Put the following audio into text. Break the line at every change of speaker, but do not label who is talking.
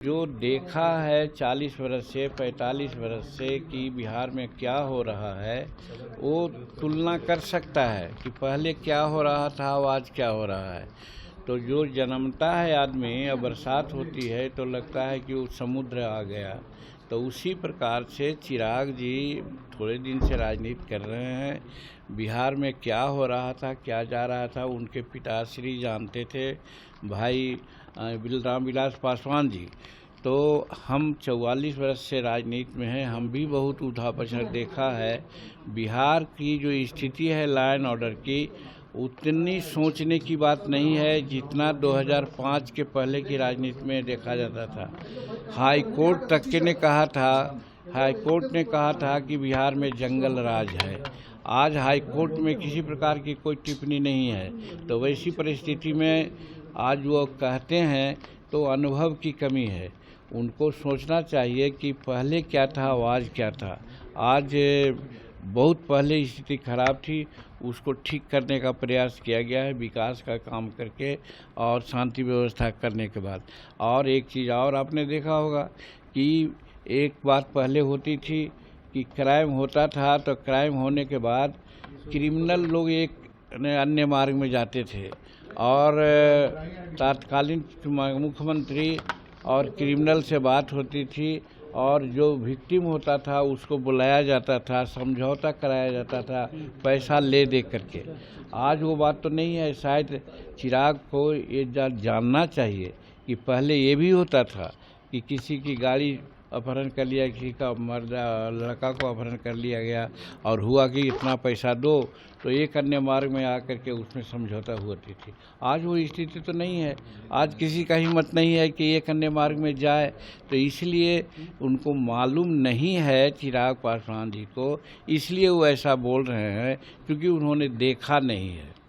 जो देखा है 40 वर्ष से 45 वर्ष से कि बिहार में क्या हो रहा है, वो तुलना कर सकता है कि पहले क्या हो रहा था और आज क्या हो रहा है। तो जो जन्मता है आदमी और बरसात होती है तो लगता है कि वो समुद्र आ गया। तो उसी प्रकार से चिराग जी थोड़े दिन से राजनीति कर रहे हैं। बिहार में क्या हो रहा था, क्या जा रहा था, उनके पिताश्री जानते थे, भाई रामविलास पासवान जी। तो हम 44 वर्ष से राजनीति में हैं, हम भी बहुत उठापचर देखा है। बिहार की जो स्थिति है लॉ एंड ऑर्डर की, उतनी सोचने की बात नहीं है जितना 2005 के पहले की राजनीति में देखा जाता था। हाई कोर्ट ने कहा था कि बिहार में जंगल राज है। आज हाई कोर्ट में किसी प्रकार की कोई टिप्पणी नहीं है। तो वैसी परिस्थिति में आज वो कहते हैं तो अनुभव की कमी है। उनको सोचना चाहिए कि पहले क्या था और आज क्या था। आज बहुत पहले स्थिति खराब थी, उसको ठीक करने का प्रयास किया गया है विकास का काम करके और शांति व्यवस्था करने के बाद। और एक चीज़ और आपने देखा होगा कि एक बात पहले होती थी कि क्राइम होता था तो क्राइम होने के बाद क्रिमिनल लोग एक अन्य मार्ग में जाते थे और तत्कालीन मुख्यमंत्री और क्रिमिनल से बात होती थी और जो विक्टिम होता था उसको बुलाया जाता था, समझौता कराया जाता था पैसा ले दे करके। आज वो बात तो नहीं है। शायद चिराग को ये जानना चाहिए कि पहले ये भी होता था कि किसी की गाड़ी अपहरण कर लिया, किसी का लड़का को अपहरण कर लिया गया और हुआ कि इतना पैसा दो, तो एक अन्य मार्ग में आकर के उसमें समझौता होती थी। आज वो स्थिति तो नहीं है। आज किसी का हिम्मत नहीं है कि एक अन्य मार्ग में जाए। तो इसलिए उनको मालूम नहीं है चिराग पासवान जी को, इसलिए वो ऐसा बोल रहे हैं क्योंकि उन्होंने देखा नहीं है।